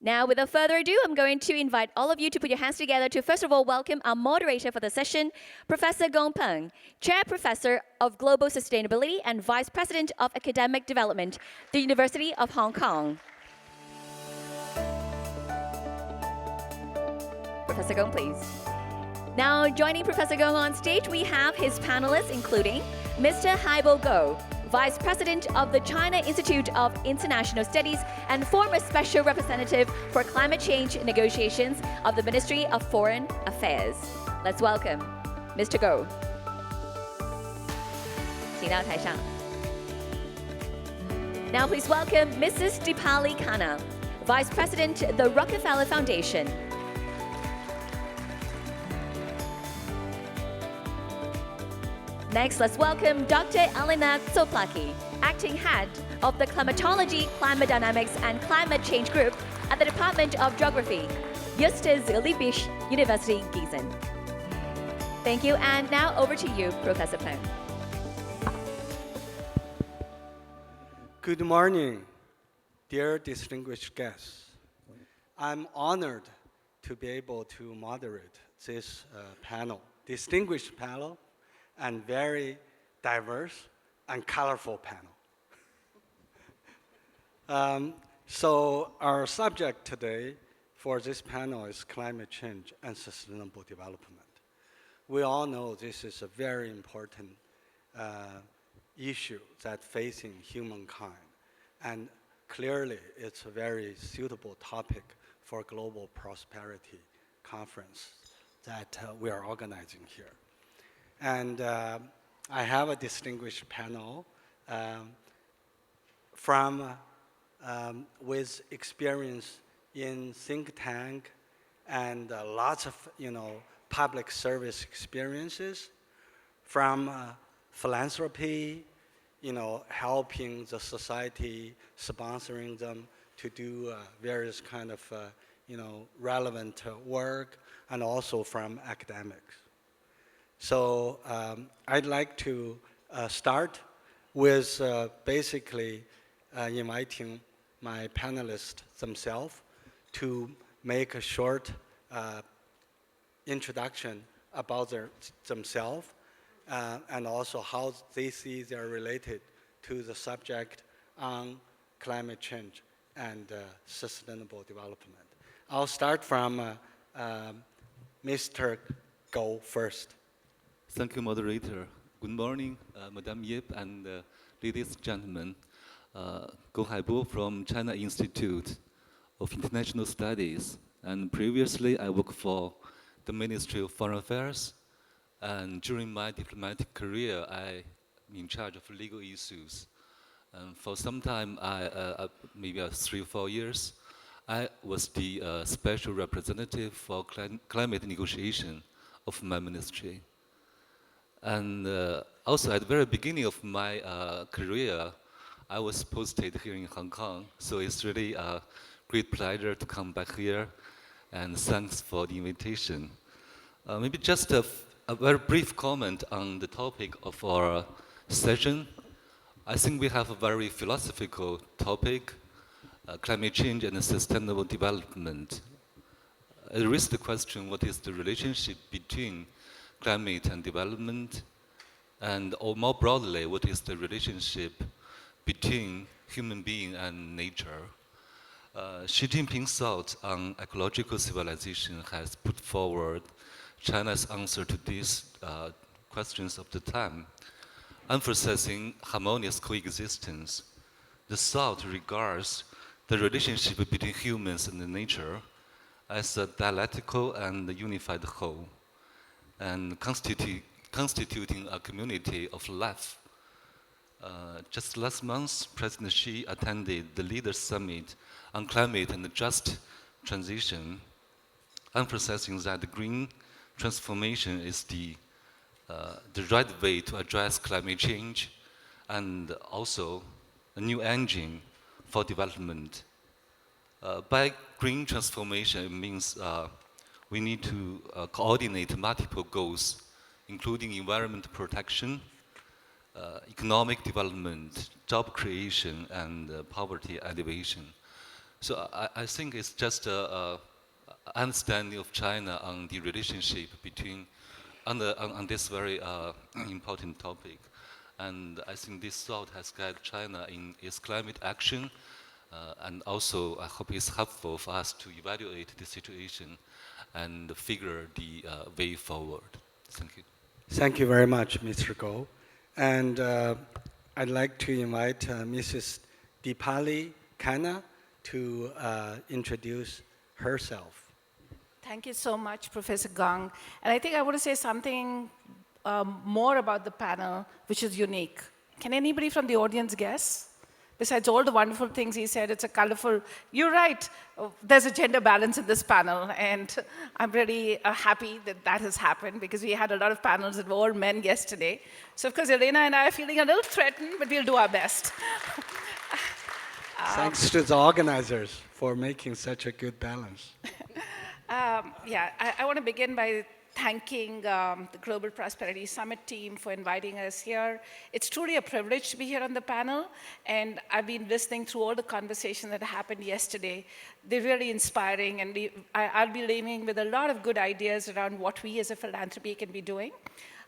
Now, without further ado, I'm going to invite all of you to put your hands together to first of all welcome our moderator for the session, Professor Gong Peng, Chair Professor of Global Sustainability and Vice President of Academic Development, the University of Hong Kong. Professor Gong, please. Now, joining Professor Gong on stage, we have his panelists, including Mr. Haibo Go, Vice President of the China Institute of International Studies and former Special Representative for Climate Change Negotiations of the Ministry of Foreign Affairs. Let's welcome Mr. Go. 请到台上. Now please welcome Mrs. Deepali Khanna, Vice President, the Rockefeller Foundation. Next, let's welcome Dr. Elena Xoplaki, Acting Head of the Climatology, Climate Dynamics and Climate Change Group at the Department of Geography, Justus, Liebig, University, Giessen. Thank you, and now over to you, Professor Peng. Good morning, dear distinguished guests. I'm honored to be able to moderate this distinguished panel, and very diverse and colorful panel. So our subject today for this panel is climate change and sustainable development. We all know this is a very important issue that's facing humankind, and clearly it's a very suitable topic for a global prosperity conference that we are organizing here. And I have a distinguished panel with experience in think tank and lots of public service experiences, from philanthropy, helping the society, sponsoring them to do various kind of relevant work, and also from academics. So I'd like to start with basically inviting my panelists themselves to make a short introduction about themselves and also how they see they're related to the subject on climate change and sustainable development. I'll start from Mr. Go first. Thank you, Moderator. Good morning, Madam Yip and ladies and gentlemen. Haibo from China Institute of International Studies. And previously, I worked for the Ministry of Foreign Affairs. And during my diplomatic career, I'm in charge of legal issues. And for some time, maybe 3 or 4 years, I was the special representative for climate negotiation of my ministry. And also at the very beginning of my career, I was posted here in Hong Kong. So it's really a great pleasure to come back here. And thanks for the invitation. Maybe just a very brief comment on the topic of our session. I think we have a very philosophical topic, climate change and sustainable development. It raises the question, what is the relationship between climate and development, and or more broadly, what is the relationship between human being and nature? Xi Jinping's thought on ecological civilization has put forward China's answer to these questions of the time, emphasizing harmonious coexistence. The thought regards the relationship between humans and nature as a dialectical and unified whole, and constituting a community of life. Just last month, President Xi attended the Leaders' Summit on Climate and Just Transition, emphasizing that the green transformation is the right way to address climate change and also a new engine for development. By green transformation, it means we need to coordinate multiple goals, including environment protection, economic development, job creation, and poverty alleviation. So I think it's just a understanding of China on the relationship between, on this very important topic. And I think this thought has guided China in its climate action. And also, I hope it's helpful for us to evaluate the situation and figure the way forward. Thank you. Thank you very much, Mr. Go. And I'd like to invite Mrs. Deepali Khanna to introduce herself. Thank you so much, Professor Gong. And I think I want to say something more about the panel, which is unique. Can anybody from the audience guess? Besides all the wonderful things he said, it's a colorful, you're right, there's a gender balance in this panel, and I'm really happy that that has happened, because we had a lot of panels that were all men yesterday. So of course, Elena and I are feeling a little threatened, but we'll do our best. Thanks to the organizers for making such a good balance. I want to begin by thanking the Global Prosperity Summit team for inviting us here. It's truly a privilege to be here on the panel, and I've been listening through all the conversations that happened yesterday. They're really inspiring, and I'll be leaving with a lot of good ideas around what we as a philanthropy can be doing.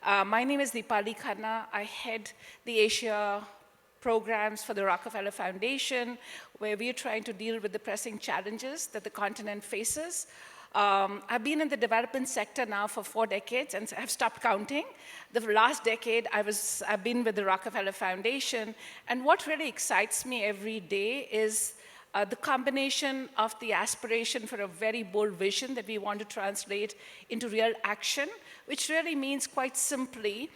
My name is Deepali Khanna. I head the Asia programs for the Rockefeller Foundation, where we're trying to deal with the pressing challenges that the continent faces. I've been in the development sector now for 4 decades, and I've stopped counting. The last decade, I've been with the Rockefeller Foundation, and what really excites me every day is the combination of the aspiration for a very bold vision that we want to translate into real action, which really means, quite simply,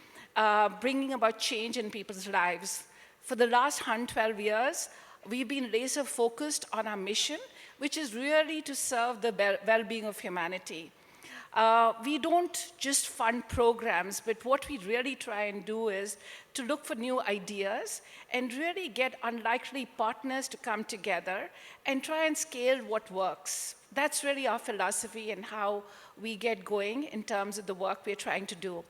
bringing about change in people's lives. For the last 112 years, we've been laser focused on our mission, which is really to serve the well-being of humanity. We don't just fund programs, but what we really try and do is to look for new ideas and really get unlikely partners to come together and try and scale what works. That's really our philosophy and how we get going in terms of the work we're trying to do.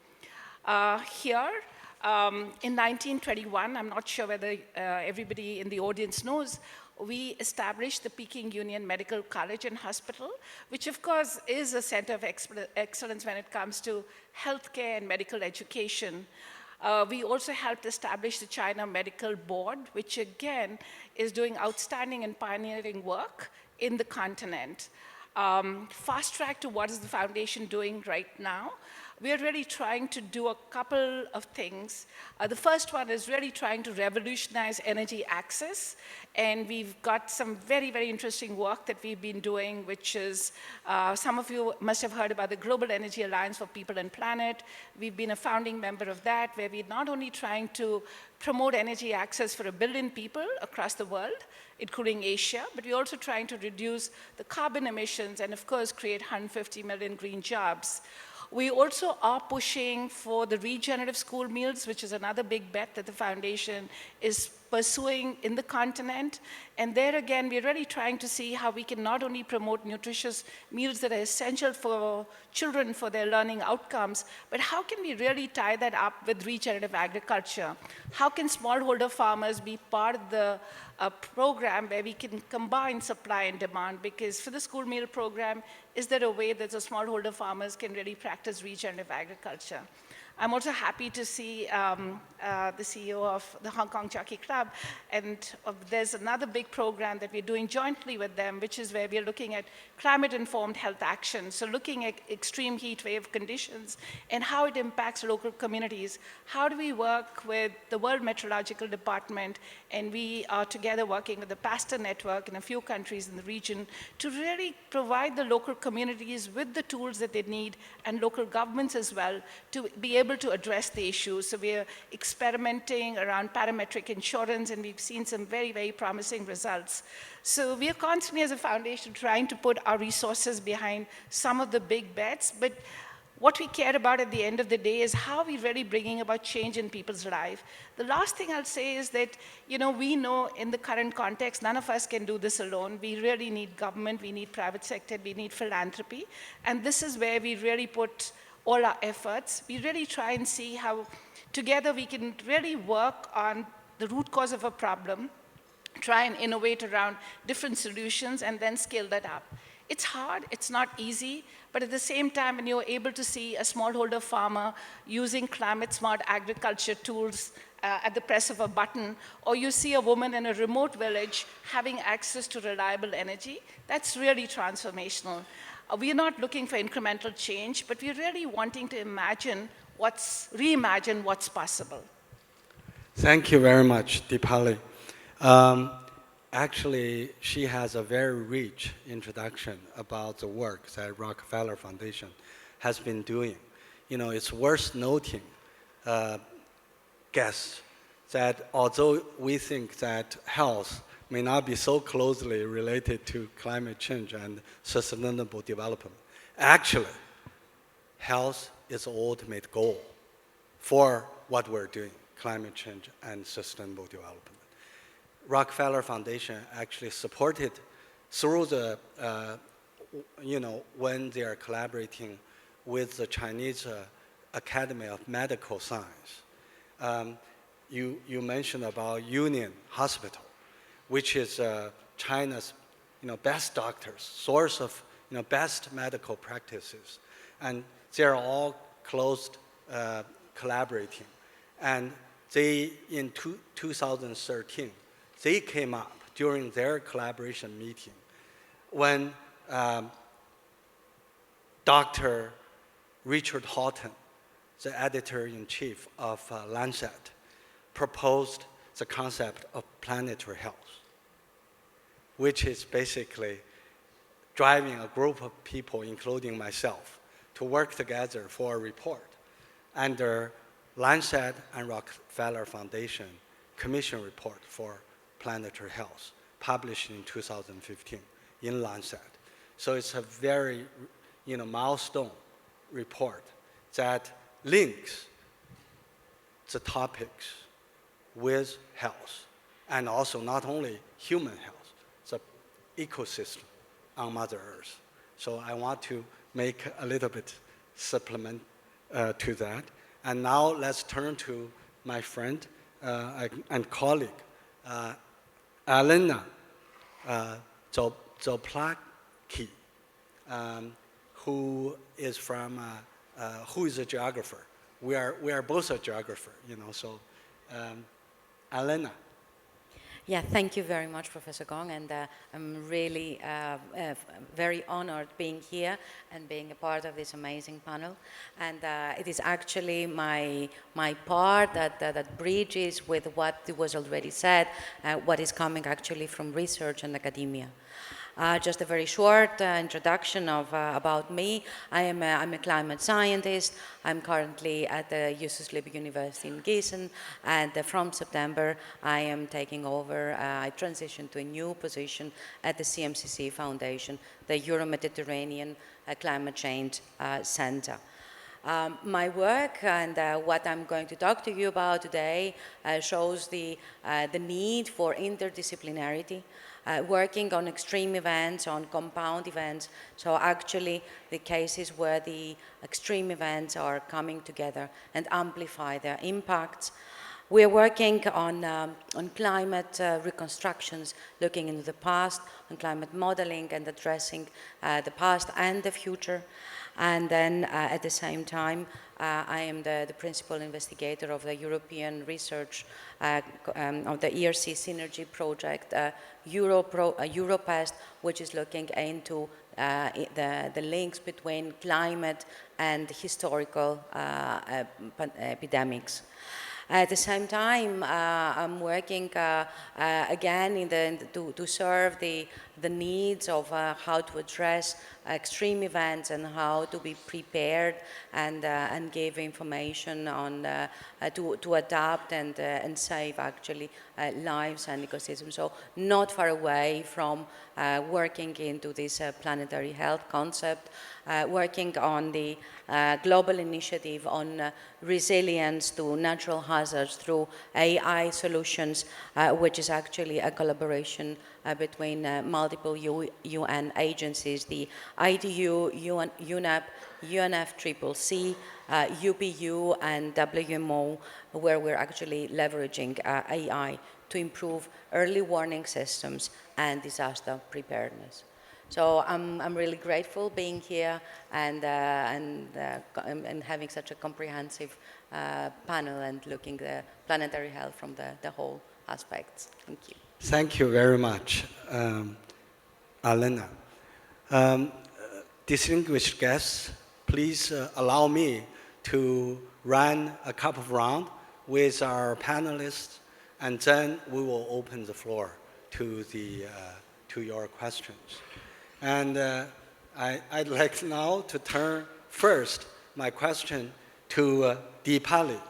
In 1921, I'm not sure whether everybody in the audience knows, we established the Peking Union Medical College and Hospital, which of course is a center of excellence when it comes to healthcare and medical education. We also helped establish the China Medical Board, which again is doing outstanding and pioneering work in the continent. Fast track to what is the foundation doing right now. We're really trying to do a couple of things. The first one is really trying to revolutionize energy access. And we've got some very, very interesting work that we've been doing, which is, some of you must have heard about the Global Energy Alliance for People and Planet. We've been a founding member of that, where we're not only trying to promote energy access for 1 billion people across the world, including Asia, but we're also trying to reduce the carbon emissions and, of course, create 150 million green jobs. We also are pushing for the regenerative school meals, which is another big bet that the foundation is pursuing in the continent. And there again, we're really trying to see how we can not only promote nutritious meals that are essential for children for their learning outcomes, but how can we really tie that up with regenerative agriculture? How can smallholder farmers be part of the program where we can combine supply and demand? Because for the school meal program, is there a way that the smallholder farmers can really practice regenerative agriculture? I'm also happy to see the CEO of the Hong Kong Jockey Club, and there's another big program that we're doing jointly with them, which is where we're looking at climate-informed health action. So looking at extreme heat wave conditions and how it impacts local communities. How do we work with the World Meteorological Department, and we are together working with the Pasteur Network in a few countries in the region to really provide the local communities with the tools that they need, and local governments as well, to be able to address the issues. So we're experimenting around parametric insurance, and we've seen some very, very promising results. So we are constantly as a foundation trying to put our resources behind some of the big bets, but what we care about at the end of the day is how we're really bringing about change in people's life. The last thing I'll say is that, we know in the current context, none of us can do this alone. We really need government, we need private sector, we need philanthropy, and this is where we really put all our efforts. We really try and see how together we can really work on the root cause of a problem, try and innovate around different solutions and then scale that up. It's hard, it's not easy, but at the same time, when you're able to see a smallholder farmer using climate-smart agriculture tools at the press of a button, or you see a woman in a remote village having access to reliable energy, that's really transformational. We're not looking for incremental change, but we're really wanting to reimagine what's possible. Thank you very much, Deepali. Actually, she has a very rich introduction about the work that Rockefeller Foundation has been doing. You know, it's worth noting, guests, that although we think that health may not be so closely related to climate change and sustainable development, actually, health is the ultimate goal for what we're doing, climate change and sustainable development. Rockefeller Foundation actually supported through the, when they are collaborating with the Chinese Academy of Medical Science. You mentioned about Union Hospital, which is China's best doctors, source of best medical practices. And they're all close collaborating. And they, in 2013, they came up during their collaboration meeting when Dr. Richard Houghton, the editor-in-chief of Lancet, proposed the concept of planetary health, which is basically driving a group of people, including myself, to work together for a report under Lancet and Rockefeller Foundation Commission report for planetary health, published in 2015 in Lancet. So it's a very milestone report that links the topics with health, and also not only human health, the ecosystem on Mother Earth. So I want to make a little bit supplement to that. And now let's turn to my friend and colleague, Elena Xoplaki, who is a geographer. We are both a geographer, so Elena. Yeah, thank you very much, Professor Gong, and I'm really very honored being here and being a part of this amazing panel. And it is actually my part that bridges with what was already said, what is coming actually from research and academia. Just a very short introduction about me. I'm a climate scientist. I'm currently at the Justus Liebig University in Giessen, and from September I am taking over. I transitioned to a new position at the CMCC Foundation, the Euro-Mediterranean Climate Change Center. My work and what I'm going to talk to you about today shows the need for interdisciplinarity, working on extreme events, on compound events, so actually the cases where the extreme events are coming together and amplify their impacts. We are working on climate reconstructions, looking into the past, on climate modeling and addressing the past and the future. And then at the same time, I am the principal investigator of the European research of the ERC Synergy project, Europest, which is looking into the links between climate and historical epidemics. At the same time, I'm working again to serve the needs of how to address extreme events and how to be prepared and give information on to adapt and save actually lives and ecosystems. So not far away from working into this planetary health concept, working on the global initiative on resilience to natural hazards through AI solutions, which is actually a collaboration between multiple UN agencies, the ITU, UNEP, UNFCCC, UPU, and WMO, where we're actually leveraging AI to improve early warning systems and disaster preparedness. So I'm really grateful being here and having such a comprehensive panel and looking at planetary health from the whole aspects. Thank you. Thank you very much, Elena. Distinguished guests, please allow me to run a couple of rounds with our panelists, and then we will open the floor to your questions. And I'd like now to turn first my question to Deepali.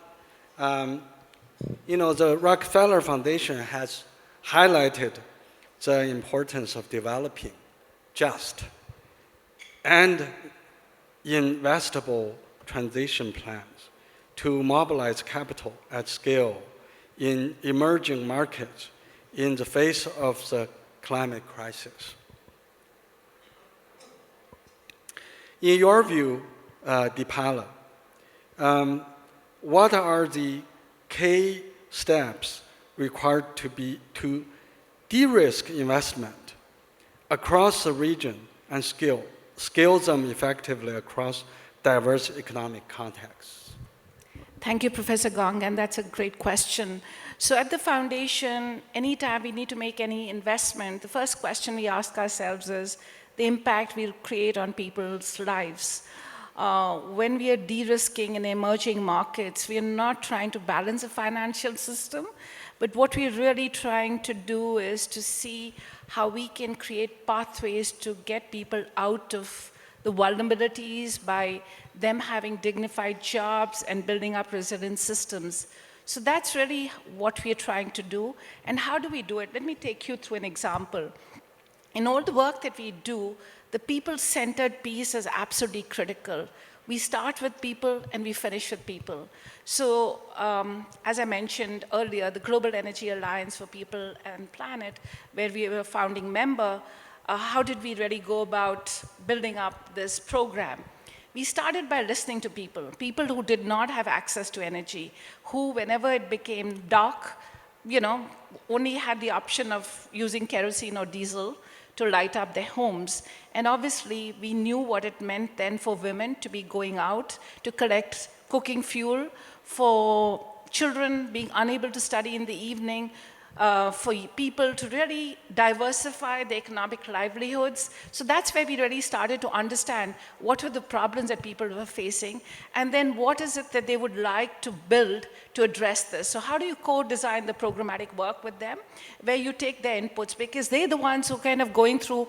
The Rockefeller Foundation has highlighted the importance of developing just and investable transition plans to mobilize capital at scale in emerging markets in the face of the climate crisis. In your view, Deepali, what are the key steps required to de-risk investment across the region and scale them effectively across diverse economic contexts? Thank you, Professor Gong, and that's a great question. So at the foundation, anytime we need to make any investment, the first question we ask ourselves is the impact we'll create on people's lives. When we are de-risking in emerging markets, we are not trying to balance a financial system, but what we're really trying to do is to see how we can create pathways to get people out of the vulnerabilities by them having dignified jobs and building up resilient systems. So that's really what we're trying to do. And how do we do it? Let me take you through an example. In all the work that we do, the people-centered piece is absolutely critical. We start with people and we finish with people. So as I mentioned earlier, the Global Energy Alliance for People and Planet, where we were a founding member, how did we really go about building up this program? We started by listening to people who did not have access to energy, who whenever it became dark, only had the option of using kerosene or diesel to light up their homes. And obviously, we knew what it meant then for women to be going out to collect cooking fuel, for children being unable to study in the evening, for people to really diversify their economic livelihoods. So that's where we really started to understand what were the problems that people were facing, and then what is it that they would like to build to address this. So how do you co-design the programmatic work with them, where you take their inputs, because they're the ones who kind of going through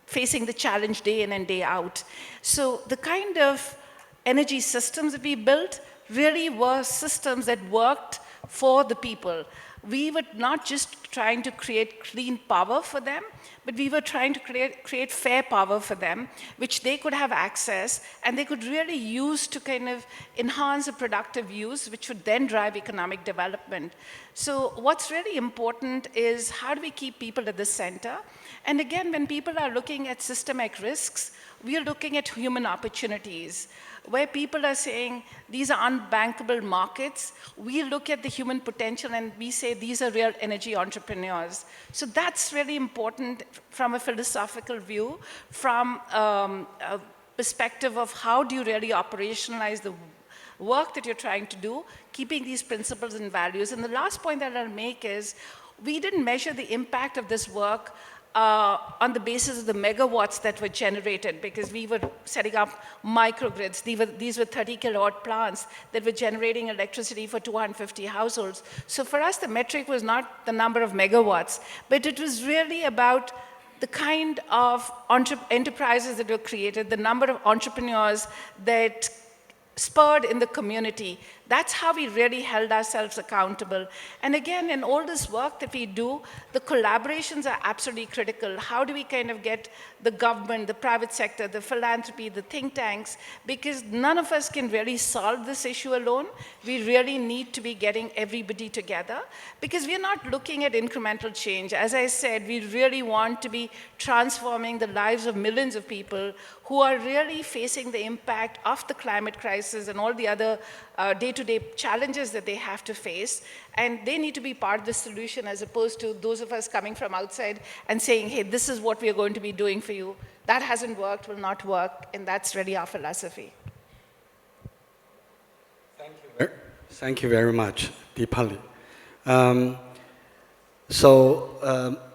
facing the challenge day in and day out. So the kind of energy systems that we built really were systems that worked for the people. We were not just trying to create clean power for them, but we were trying to create fair power for them, which they could have access, and they could really use to kind of enhance a productive use, which would then drive economic development. So what's really important is how do we keep people at the center? And again, when people are looking at systemic risks, we are looking at human opportunities, where people are saying these are unbankable markets. We look at the human potential and we say these are real energy entrepreneurs. So that's really important from a philosophical view, from a perspective of how do you really operationalize the work that you're trying to do, keeping these principles and values. And the last point that I'll make is we didn't measure the impact of this work on the basis of the megawatts that were generated, because we were setting up microgrids. These were 30 kilowatt plants that were generating electricity for 250 households. So for us, the metric was not the number of megawatts, but it was really about the kind of enterprises that were created, the number of entrepreneurs that spurred in the community. That's how we really held ourselves accountable. And again, in all this work that we do, the collaborations are absolutely critical. How do we kind of get the government, the private sector, the philanthropy, the think tanks? Because none of us can really solve this issue alone. We really need to be getting everybody together, because we're not looking at incremental change. As I said, we really want to be transforming the lives of millions of people who are really facing the impact of the climate crisis and all the other day-to-day day-to-day challenges that they have to face, and they need to be part of the solution as opposed to those of us coming from outside and saying, hey, this is what we are going to be doing for you. That hasn't worked, will not work, and that's really our philosophy. Thank you very much, Deepali.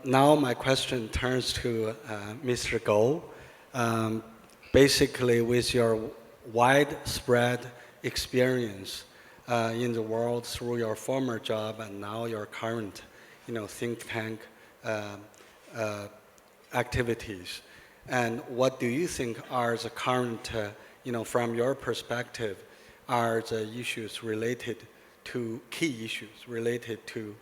Now my question turns to Mr. Go. Basically, with your widespread experience in the world through your former job and now your current, think tank activities, and what do you think are the current, from your perspective, are the issues related to key issues related to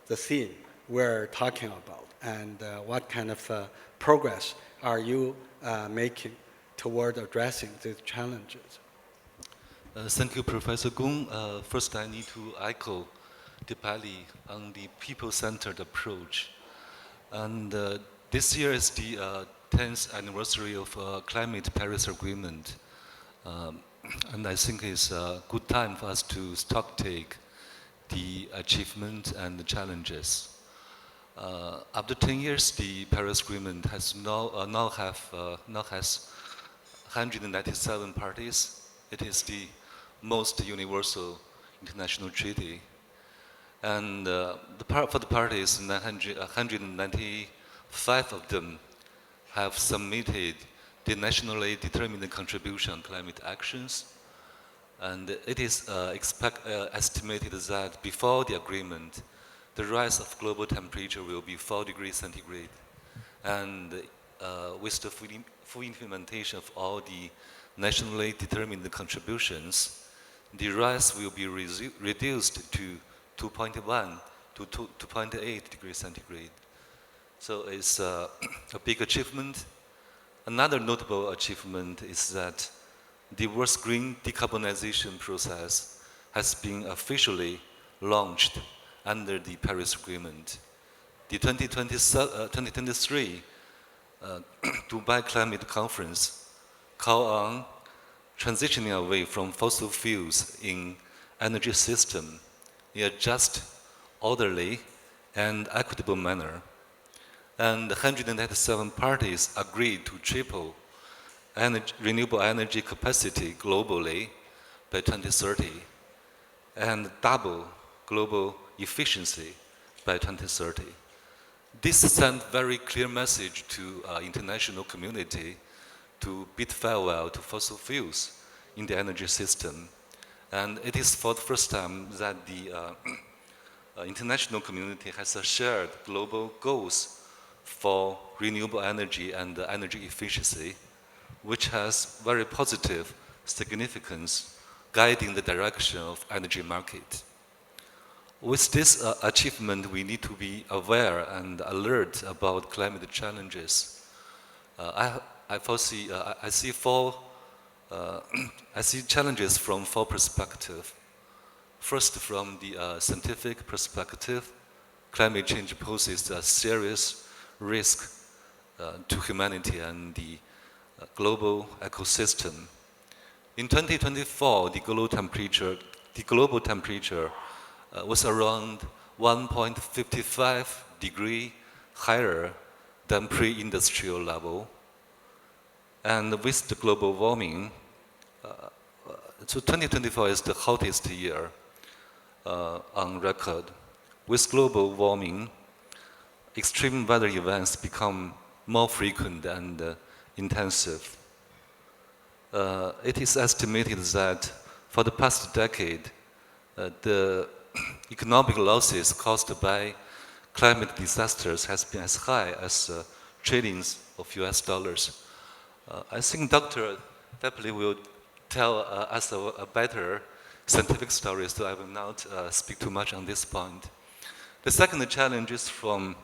the theme we're talking about, and what kind of progress are you making toward addressing these challenges? Thank you, Professor Gong. First, I need to echo Deepali on the people-centered approach. And this year is the 10th anniversary of Climate Paris Agreement. And I think it's a good time for us to stocktake the achievement and the challenges. After 10 years, the Paris Agreement has now has 197 parties. It is the most universal international treaty. And for the parties, 195 of them have submitted the nationally determined contribution on climate actions. And it is estimated that before the agreement, the rise of global temperature will be 4 degrees centigrade. And with the full implementation of all the nationally determined contributions, the rise will be reduced to 2.1 to 2.8 degrees centigrade. So it's a big achievement. Another notable achievement is that the world's green decarbonization process has been officially launched under the Paris Agreement. The 2023 Dubai Climate Conference called on transitioning away from fossil fuels in energy system in a just, orderly, and equitable manner. And 197 parties agreed to triple renewable energy capacity globally by 2030 and double global efficiency by 2030. This sent very clear message to international community to bid farewell to fossil fuels in the energy system. And it is for the first time that the international community has shared global goals for renewable energy and energy efficiency, which has very positive significance guiding the direction of energy market. With this achievement, we need to be aware and alert about climate challenges. I see challenges from 4 perspectives. First, from the scientific perspective, climate change poses a serious risk to humanity and the global ecosystem. In 2024, the global temperature was around 1.55 degrees higher than pre-industrial level. And with the global warming, so 2024 is the hottest year on record. With global warming, extreme weather events become more frequent and intensive. It is estimated that for the past decade, the economic losses caused by climate disasters has been as high as trillions of US dollars. I think Dr. Deepali will tell us a better scientific story, so I will not speak too much on this point. The second challenge is from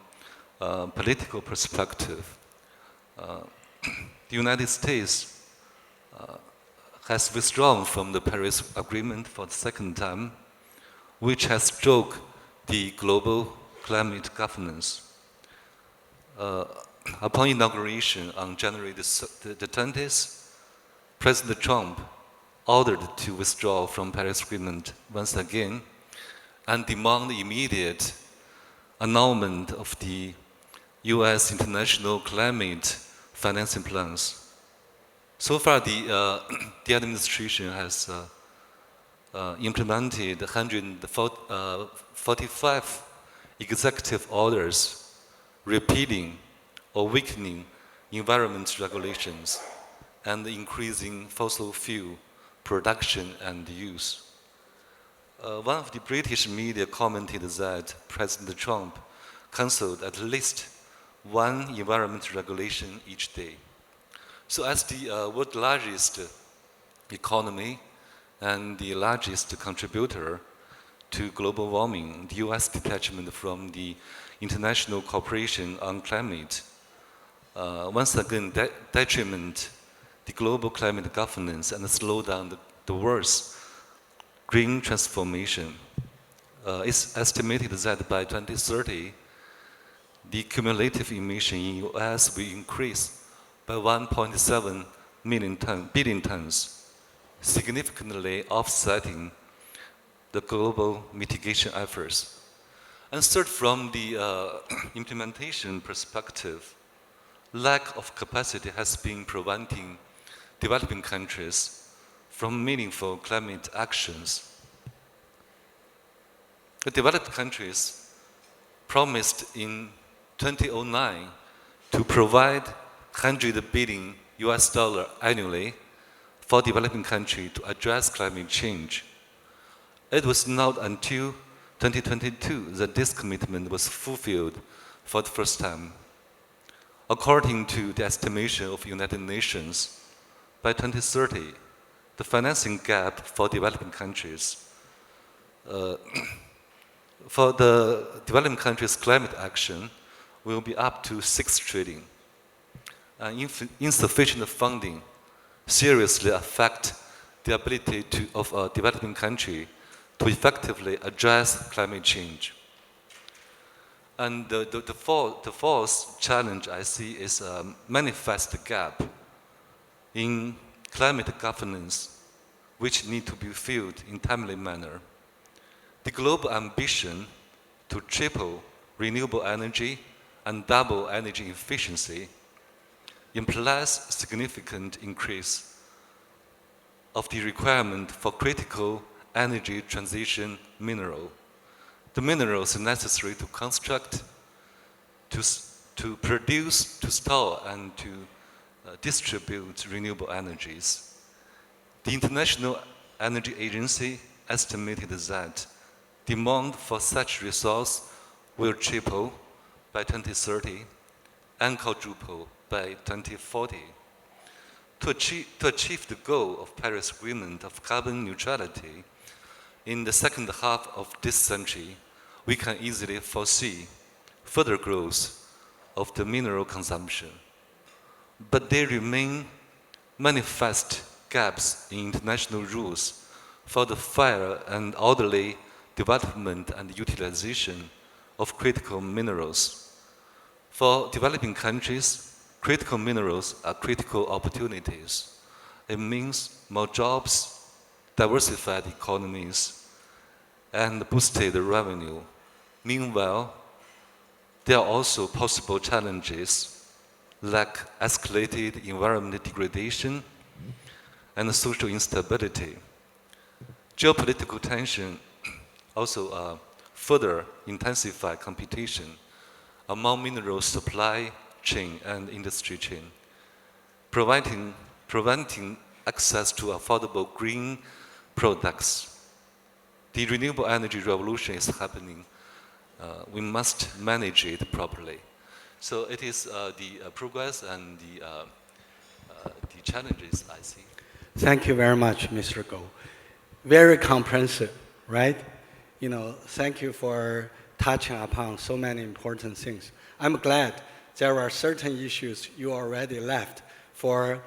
political perspective. The United States has withdrawn from the Paris Agreement for the second time, which has struck the global climate governance. Upon inauguration on January the 20th, President Trump ordered to withdraw from Paris Agreement once again and demand immediate annulment of the US international climate financing plans. So far, the administration has implemented 145 executive orders repealing or weakening environment regulations and increasing fossil fuel production and use. One of the British media commented that President Trump cancelled at least one environment regulation each day. So as the world's largest economy and the largest contributor to global warming, the US detachment from the International Cooperation on Climate once again detriment the global climate governance and slow down the world's green transformation. It's estimated that by 2030, the cumulative emission in US will increase by 1.7 billion tons, significantly offsetting the global mitigation efforts. And third, from the implementation perspective, lack of capacity has been preventing developing countries from meaningful climate actions. The developed countries promised in 2009 to provide $100 billion annually for developing countries to address climate change. It was not until 2022 that this commitment was fulfilled for the first time. According to the estimation of United Nations, by 2030, the financing gap for developing countries, for the developing countries' climate action, will be up to 6 trillion. Insufficient funding seriously affect the ability of a developing country to effectively address climate change. And the fourth challenge I see is a manifest gap in climate governance, which need to be filled in timely manner. The global ambition to triple renewable energy and double energy efficiency implies significant increase of the requirement for critical energy transition mineral. The minerals necessary to construct, to produce, to store, and to distribute renewable energies. The International Energy Agency estimated that demand for such resource will triple by 2030 and quadruple by 2040. To achieve the goal of Paris Agreement of carbon neutrality in the second half of this century, we can easily foresee further growth of the mineral consumption. But there remain manifest gaps in international rules for the fair and orderly development and utilization of critical minerals. For developing countries, critical minerals are critical opportunities. It means more jobs, diversified economies, and boosted revenue. Meanwhile, there are also possible challenges like escalated environmental degradation and social instability. Geopolitical tension also further intensify competition among mineral supply chain and industry chain, preventing access to affordable green products. The renewable energy revolution is happening. We must manage it properly. So it is the progress and the challenges I see. Thank you very much, Mr. Go. Very comprehensive, right? Thank you for touching upon so many important things. I'm glad there are certain issues you already left for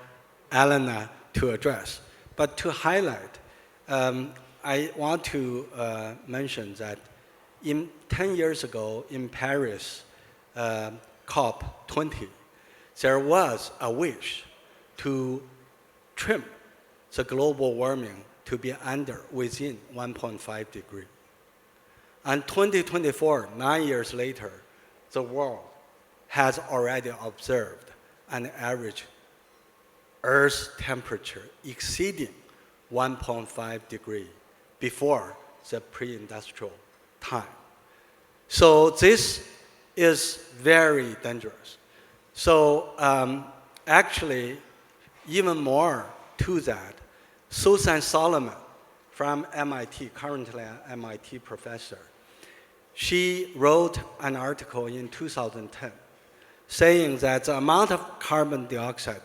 Elena to address. But to highlight, I want to mention that 10 years ago in Paris, COP20, there was a wish to trim the global warming to be within 1.5 degree. And 2024, 9 years later, the world has already observed an average Earth's temperature exceeding 1.5 degree before the pre-industrial time. So this is very dangerous. So actually, even more to that, Susan Solomon from MIT, currently an MIT professor, she wrote an article in 2010 saying that the amount of carbon dioxide,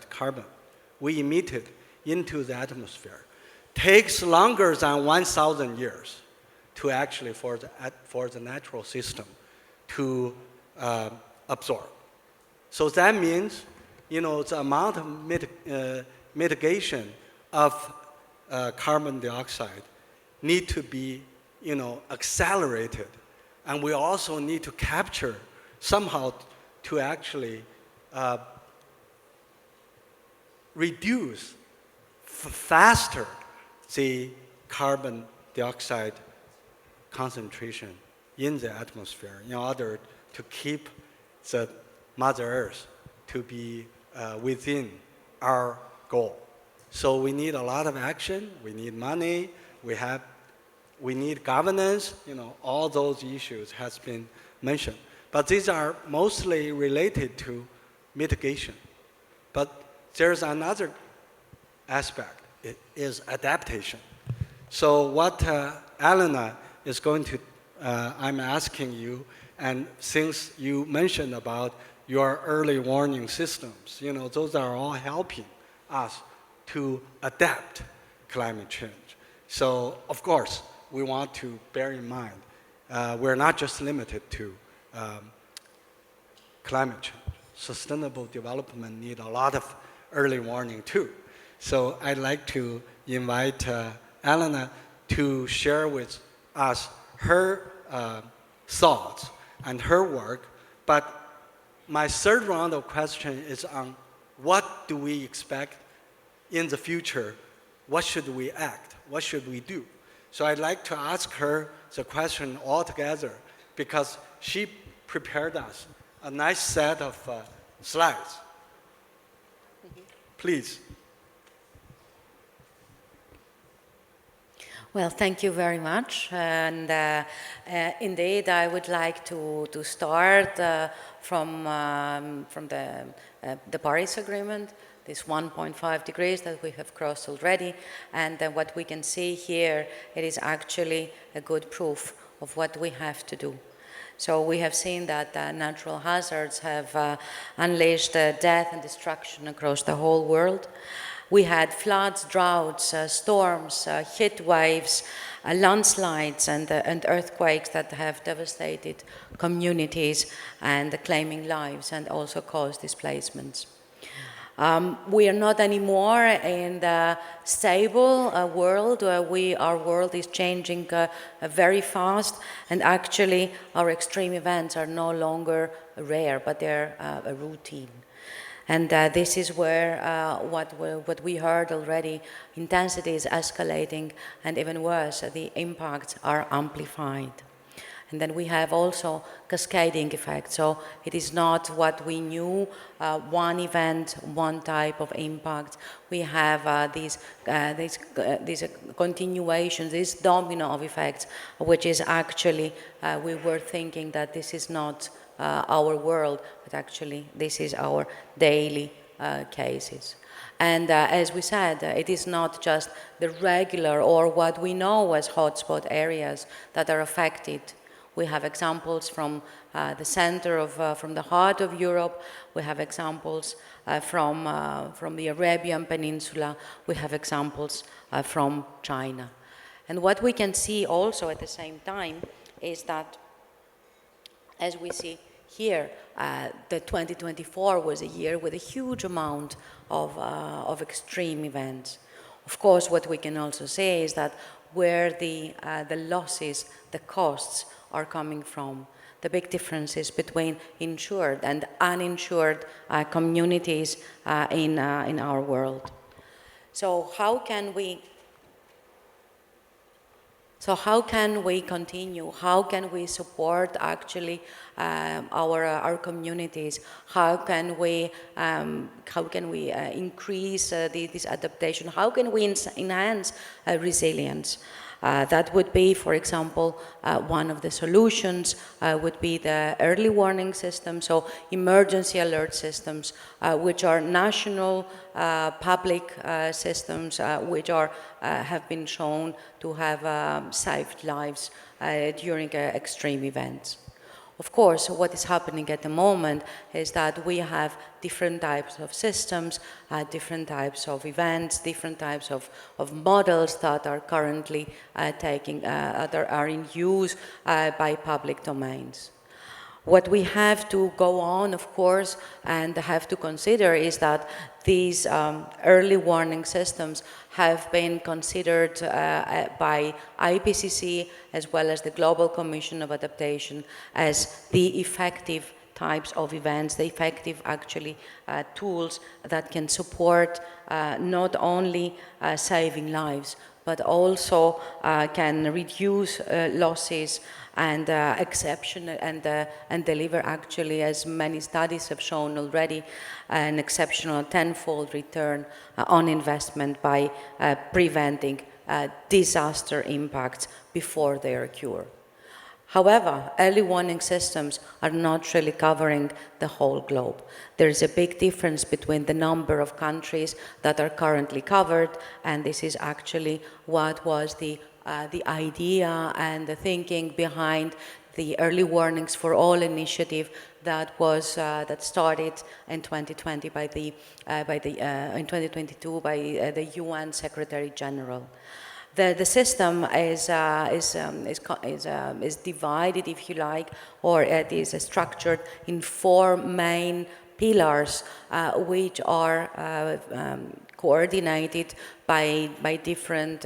we emitted into the atmosphere takes longer than 1,000 years to actually for the natural system to absorb. So that means, you know, the amount of mitigation of carbon dioxide need to be, you know, accelerated, and we also need to capture somehow to actually reduce faster the carbon dioxide concentration in the atmosphere in order to keep the Mother Earth to be within our goal. So we need a lot of action, we need money, we need governance, you know, all those issues has been mentioned. But these are mostly related to mitigation. But there's another aspect, it is adaptation. So what Elena is going to, I'm asking you, and since you mentioned about your early warning systems, you know, those are all helping us to adapt climate change. So of course, we want to bear in mind, we're not just limited to climate change. Sustainable development need a lot of early warning too. So I'd like to invite Elena to share with us her thoughts and her work. But my third round of questions is on what do we expect in the future? What should we act? What should we do? So I'd like to ask her the question all together because she prepared us a nice set of slides. Please. Well, thank you very much. And indeed, I would like to start from the Paris Agreement, this 1.5 degrees that we have crossed already. And what we can see here, it is actually a good proof of what we have to do. So we have seen that natural hazards have unleashed death and destruction across the whole world. We had floods, droughts, storms, heat waves, landslides, and earthquakes that have devastated communities and claiming lives and also caused displacements. We are not anymore in the stable world. Our world is changing very fast, and actually our extreme events are no longer rare, but they're a routine. And this is where what we heard already, intensity is escalating, and even worse, the impacts are amplified. And then we have also cascading effects. So it is not what we knew, one event, one type of impact. We have these continuations, this domino of effects, which is actually, we were thinking that this is not our world, but actually this is our daily cases. And as we said, it is not just the regular or what we know as hotspot areas that are affected. We have examples from the center of, from the heart of Europe. We have examples from the Arabian Peninsula. We have examples from China. And what we can see also at the same time is that, as we see here, the 2024 was a year with a huge amount of extreme events. Of course, what we can also say is that where the losses, the costs are coming from, the big differences between insured and uninsured communities in our world. So how can we continue? How can we support actually our communities? How can we increase this adaptation? How can we enhance resilience? That would be, for example, one of the solutions would be the early warning system, so emergency alert systems, which are national public systems, which have been shown to have saved lives during extreme events. Of course, what is happening at the moment is that we have different types of systems, different types of events, different types of models that are currently that are in use by public domains. What we have to go on, of course, and have to consider is that these early warning systems have been considered by IPCC as well as the Global Commission of Adaptation as the effective types of events, the effective actually tools that can support not only saving lives, but also can reduce losses and and deliver actually, as many studies have shown already, an exceptional tenfold return on investment by preventing disaster impacts before they occur. However, early warning systems are not really covering the whole globe. There is a big difference between the number of countries that are currently covered, and this is actually what was the idea and the thinking behind the Early Warnings for All initiative that was that started in 2020 in 2022 by the UN Secretary General. The system is divided, if you like, or it is structured in 4 main pillars, which are coordinated by different,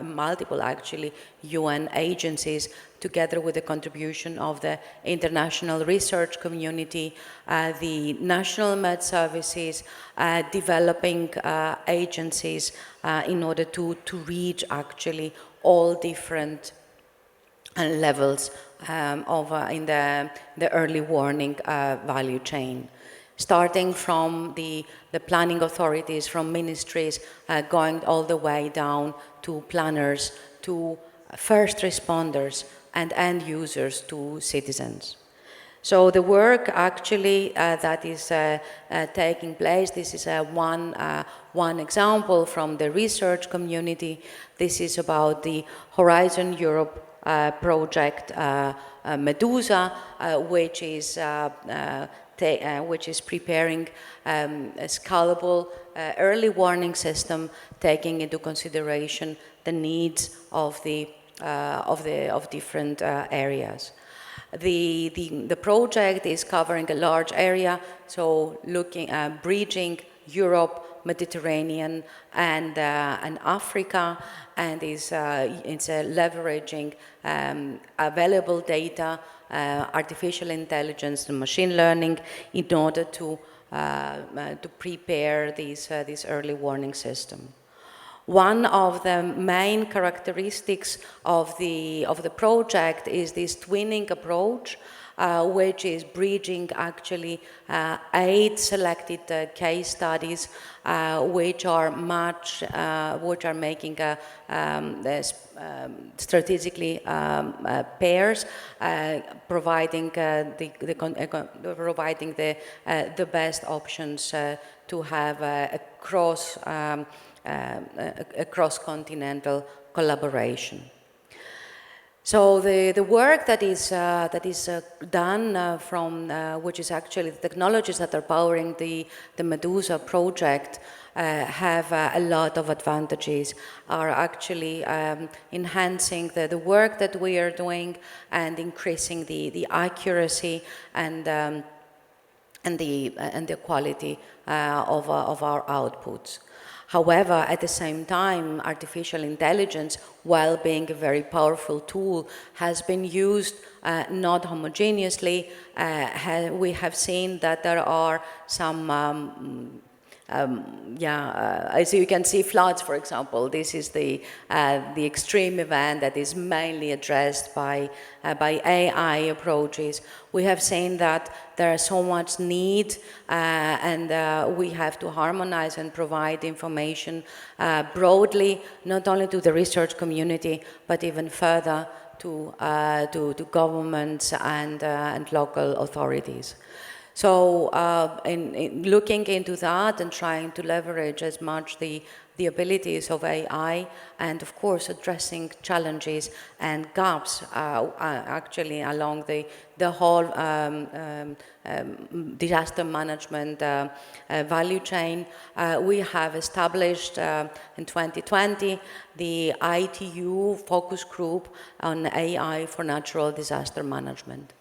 multiple actually, UN agencies, together with the contribution of the international research community, the national med services, developing agencies, in order to reach actually all different levels in the early warning value chain. Starting from the planning authorities, from ministries, going all the way down to planners, to first responders, and end users, to citizens. So the work actually that is taking place, this is one example from the research community. This is about the Horizon Europe project Medusa, which is preparing a scalable early warning system, taking into consideration the needs of different areas. The project is covering a large area, so looking at bridging Europe, Mediterranean, and Africa, and is leveraging available data, artificial intelligence and machine learning in order to prepare this early warning system. One of the main characteristics of the project is this twinning approach, which is bridging actually 8 selected case studies, which are making strategically pairs, providing the best options to have a cross-continental collaboration. So the work that is done from which is actually the technologies that are powering the Medusa project have a lot of advantages, are actually enhancing the work that we are doing and increasing the accuracy and the quality of our outputs. However, at the same time, artificial intelligence, while being a very powerful tool, has been used not homogeneously. We have seen that there are some as you can see, floods, for example, this is the extreme event that is mainly addressed by AI approaches. We have seen that there is so much need, and we have to harmonize and provide information broadly, not only to the research community, but even further to governments and local authorities. So in looking into that and trying to leverage as much the abilities of AI, and of course addressing challenges and gaps actually along the whole disaster management value chain, we have established in 2020 the ITU focus group on AI for natural disaster management.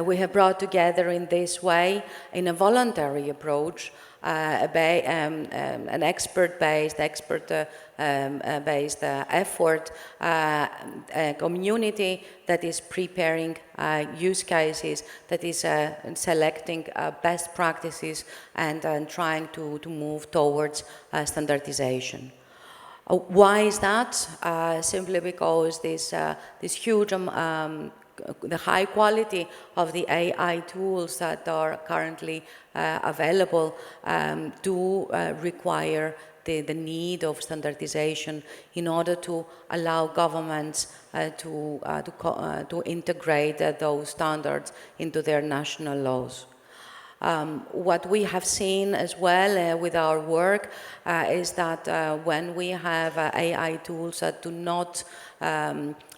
We have brought together in this way, in a voluntary approach, an expert-based effort, a community that is preparing use cases, that is selecting best practices and trying to move towards standardization. Why is that? Simply because this huge the high quality of the AI tools that are currently available do require the need of standardization in order to allow governments to integrate those standards into their national laws. What we have seen as well with our work is that when we have AI tools that do not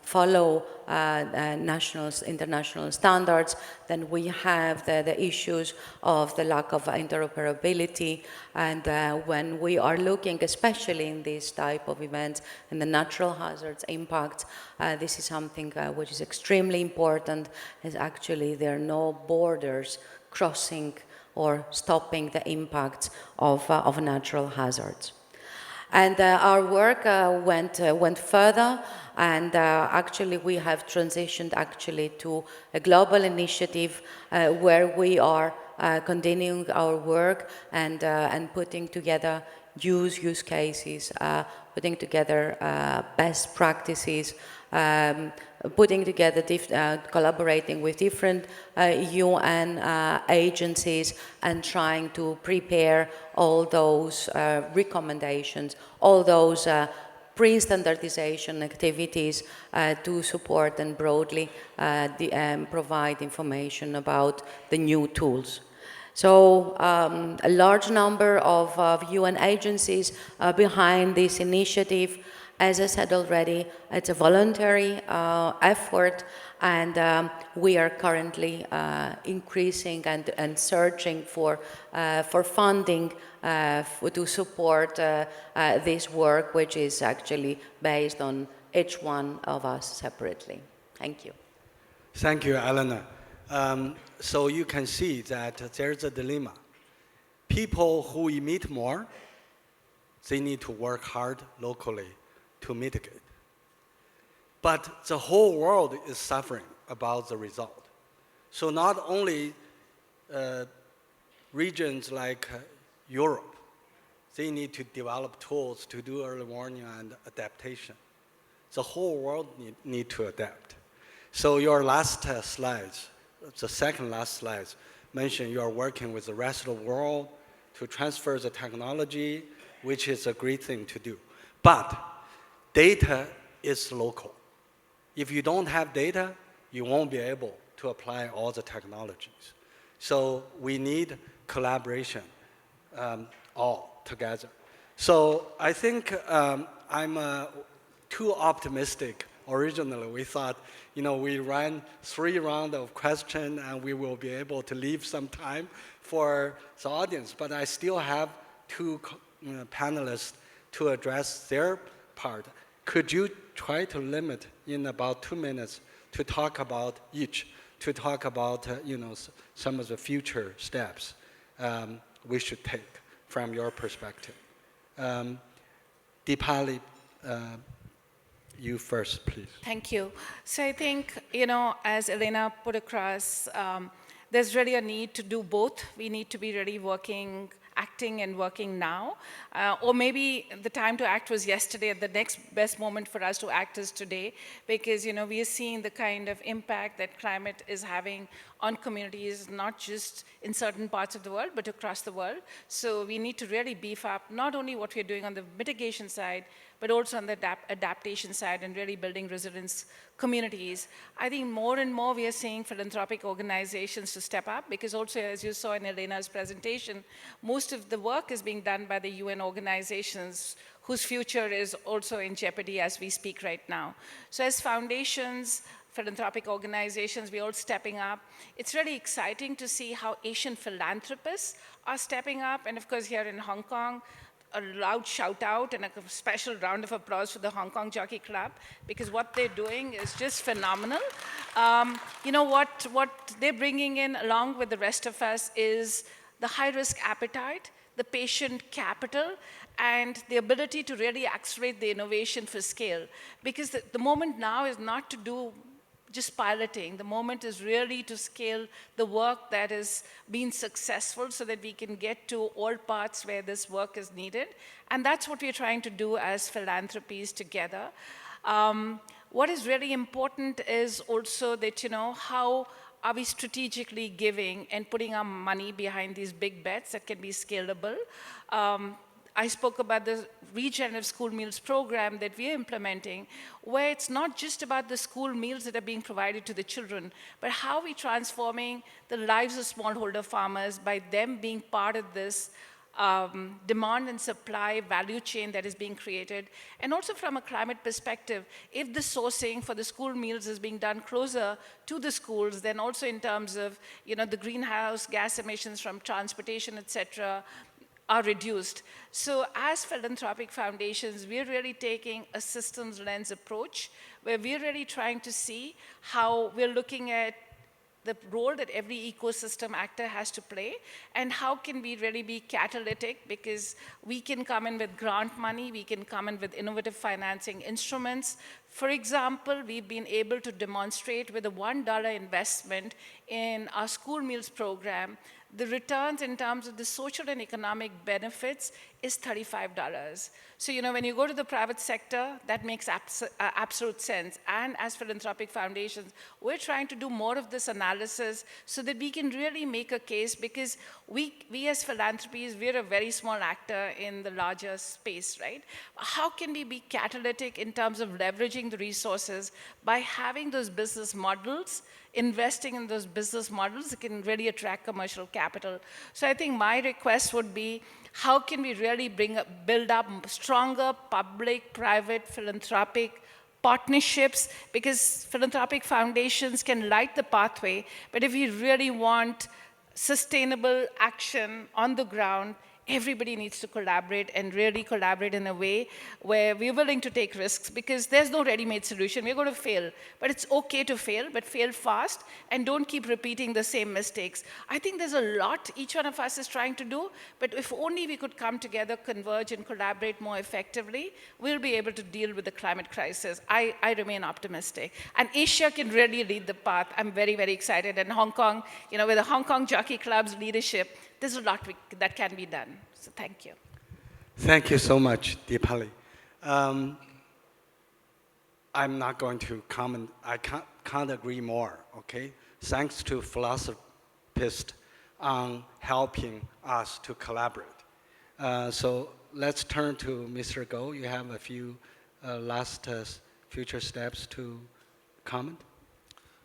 follow international standards, then we have the issues of the lack of interoperability. And when we are looking, especially in this type of events, in the natural hazards impact, this is something which is extremely important, as actually there are no borders crossing or stopping the impacts of natural hazards. And our work went further, and actually we have transitioned actually to a global initiative where we are continuing our work and putting together use cases, putting together best practices, putting together, collaborating with different UN agencies and trying to prepare all those recommendations, all those pre-standardization activities to support and broadly provide information about the new tools. So a large number of UN agencies are behind this initiative. As I said already, it's a voluntary effort, and we are currently increasing and searching for funding to support this work, which is actually based on each one of us separately. Thank you. Thank you, Elena. So you can see that there's a dilemma. People who emit more, they need to work hard locally to mitigate. But the whole world is suffering about the result. So not only regions like Europe, they need to develop tools to do early warning and adaptation. The whole world need to adapt. So your last slides, the second last slides, mentioned you are working with the rest of the world to transfer the technology, which is a great thing to do. But data is local. If you don't have data, you won't be able to apply all the technologies. So we need collaboration all together. So I think I'm too optimistic. Originally, we thought, we ran 3 rounds of questions and we will be able to leave some time for the audience. But I still have 2 panelists to address their part. Could you try to limit in about 2 minutes to talk about each, to talk about some of the future steps we should take from your perspective? Deepali, you first, please. Thank you. So I think, as Elena put across, there's really a need to do both. We need to be really working acting and working now. Or maybe the time to act was yesterday, the next best moment for us to act is today, because we are seeing the kind of impact that climate is having on communities, not just in certain parts of the world, but across the world. So we need to really beef up not only what we're doing on the mitigation side, but also on the adaptation side and really building resilience communities. I think more and more we are seeing philanthropic organizations to step up, because also, as you saw in Elena's presentation, most of the work is being done by the UN organizations whose future is also in jeopardy as we speak right now. So as foundations, philanthropic organizations, we're all stepping up. It's really exciting to see how Asian philanthropists are stepping up. And of course, here in Hong Kong, a loud shout out and a special round of applause for the Hong Kong Jockey Club, because what they're doing is just phenomenal. What they're bringing in along with the rest of us is the high risk appetite, the patient capital, and the ability to really accelerate the innovation for scale. Because the moment now is not to do just piloting. The moment is really to scale the work that has been successful so that we can get to all parts where this work is needed. And that's what we're trying to do as philanthropies together. What is really important is also that, how are we strategically giving and putting our money behind these big bets that can be scalable? I spoke about the regenerative school meals program that we're implementing, where it's not just about the school meals that are being provided to the children, but how we're transforming the lives of smallholder farmers by them being part of this demand and supply value chain that is being created. And also from a climate perspective, if the sourcing for the school meals is being done closer to the schools, then also in terms of the greenhouse gas emissions from transportation, et cetera, are reduced. So as philanthropic foundations, we're really taking a systems lens approach, where we're really trying to see how we're looking at the role that every ecosystem actor has to play, and how can we really be catalytic, because we can come in with grant money, we can come in with innovative financing instruments. For example, we've been able to demonstrate with a $1 investment in our school meals program, the returns in terms of the social and economic benefits is $35. So, when you go to the private sector, that makes absolute sense. And as philanthropic foundations, we're trying to do more of this analysis so that we can really make a case, because we as philanthropies, we're a very small actor in the larger space, right? How can we be catalytic in terms of leveraging the resources by having those business models, investing in those business models that can really attract commercial capital? So I think my request would be, how can we really build up stronger public-private philanthropic partnerships? Because philanthropic foundations can light the pathway, but if we really want sustainable action on the ground, everybody needs to collaborate, and really collaborate in a way where we're willing to take risks, because there's no ready-made solution. We're going to fail, but it's okay to fail, but fail fast, and don't keep repeating the same mistakes. I think there's a lot each one of us is trying to do, but if only we could come together, converge, and collaborate more effectively, we'll be able to deal with the climate crisis. I remain optimistic. And Asia can really lead the path. I'm very, very excited. And Hong Kong, with the Hong Kong Jockey Club's leadership, there's a lot that can be done. So thank you. Thank you so much, Deepali. I'm not going to comment. I can't agree more, okay? Thanks to philanthropists on helping us to collaborate. So let's turn to Mr. Go. You have a few last future steps to comment?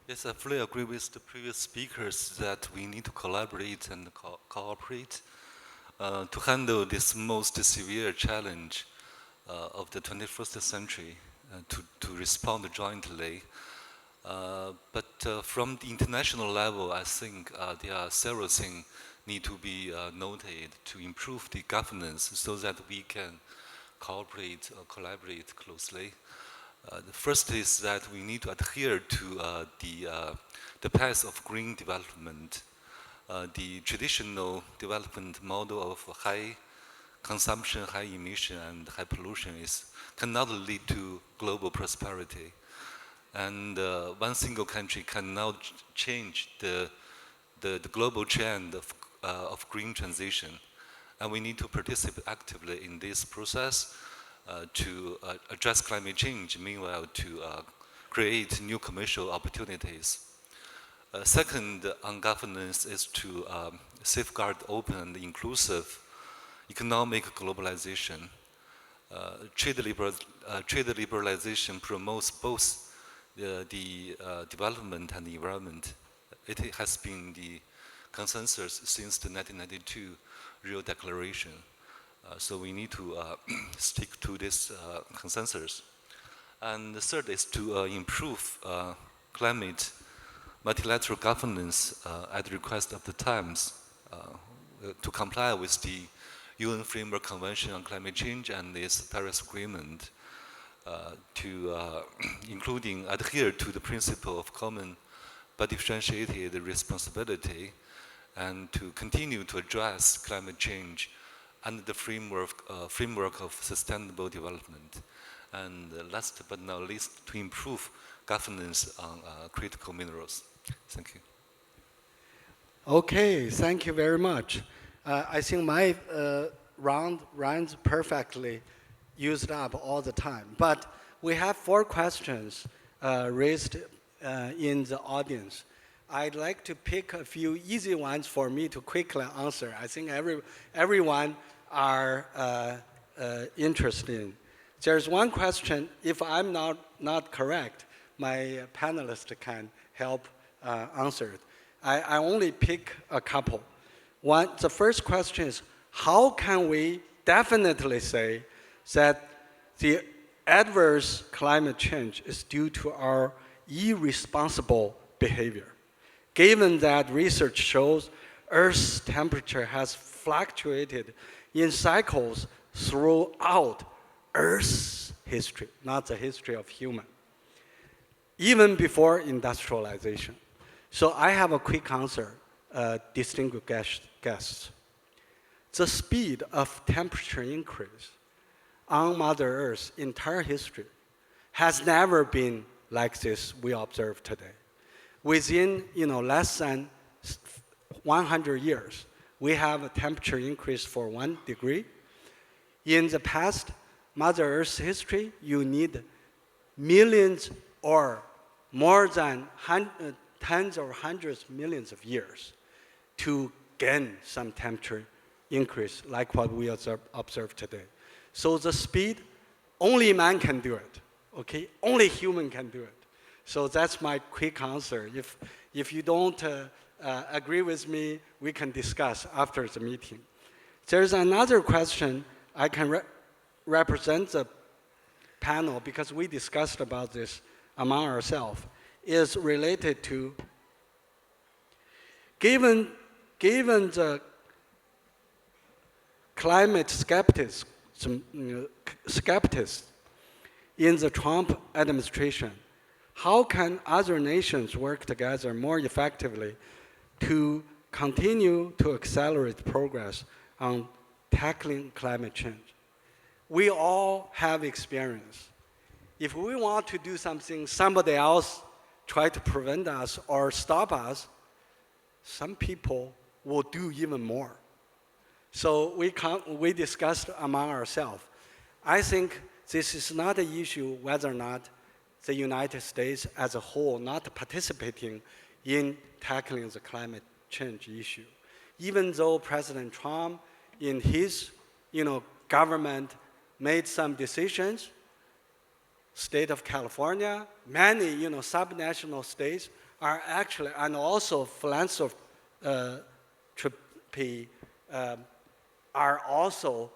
Yes, I fully agree with the previous speakers that we need to collaborate and cooperate to handle this most severe challenge of the 21st century, to respond jointly. But from the international level, I think there are several things need to be noted to improve the governance so that we can cooperate or collaborate closely. The first is that we need to adhere to the path of green development. The traditional development model of high consumption, high emission, and high pollution cannot lead to global prosperity. And one single country cannot change the global trend of green transition. and we need to participate actively in this process to address climate change, meanwhile to create new commercial opportunities. Second, on governance is to safeguard open and inclusive economic globalization. Trade liberalization promotes both the development and the environment. It has been the consensus since the 1992 Rio Declaration. So we need to stick to this consensus. And the third is to improve climate multilateral governance at the request of the times to comply with the UN Framework Convention on Climate Change and its Paris Agreement, including adhere to the principle of common but differentiated responsibility, and to continue to address climate change under the framework of sustainable development. And last but not least, to improve governance on critical minerals. Thank you. Okay, thank you very much. I think my rounds perfectly used up all the time. But we have 4 questions raised in the audience. I'd like to pick a few easy ones for me to quickly answer. I think everyone are interested in. There's one question, if I'm not correct, my panelist can help answer it. I only pick a couple. The first question is, how can we definitely say that the adverse climate change is due to our irresponsible behavior, given that research shows Earth's temperature has fluctuated in cycles throughout Earth's history, not the history of human, even before industrialization? So I have a quick answer, distinguished guests. The speed of temperature increase on Mother Earth's entire history has never been like this we observe today. Within less than 100 years, we have a temperature increase for 1 degree. In the past, Mother Earth's history, you need millions or more than tens or hundreds millions of years to gain some temperature increase like what we observe today. So the speed, only man can do it, okay? Only human can do it. So that's my quick answer. If you don't agree with me, we can discuss after the meeting. There's another question I can represent the panel because we discussed about this among ourselves, is related to given the climate skepticism in the Trump administration, how can other nations work together more effectively to continue to accelerate progress on tackling climate change? We all have experience. If we want to do something, somebody else try to prevent us or stop us, some people will do even more. So we discussed among ourselves. I think this is not an issue whether or not the United States as a whole not participating in tackling the climate change issue. Even though President Trump in his government made some decisions, state of California, many subnational states are actually, and also philanthropy are also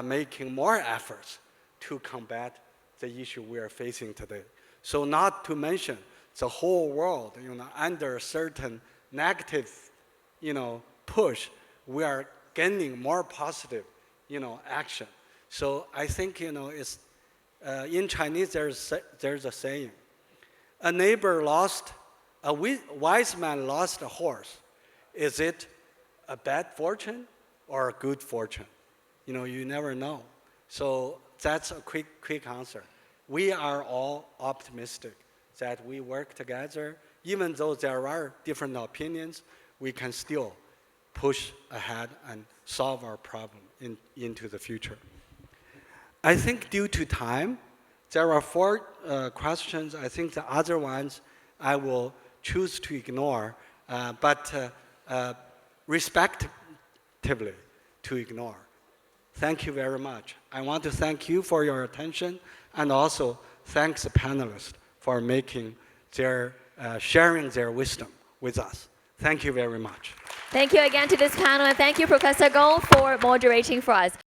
making more efforts to combat the issue we are facing today. So not to mention the whole world, under a certain negative, push, we are gaining more positive, action. So I think, it's, in Chinese there's a saying, a wise man lost a horse. Is it a bad fortune or a good fortune? You never know. So that's a quick answer. We are all optimistic that we work together. Even though there are different opinions, we can still push ahead and solve our problem into the future. I think due to time, there are 4 questions. I think the other ones I will choose to ignore, but respectively to ignore. Thank you very much. I want to thank you for your attention, and also thanks the panelists for sharing their wisdom with us. Thank you very much. Thank you again to this panel, and thank you, Professor Gong, for moderating for us.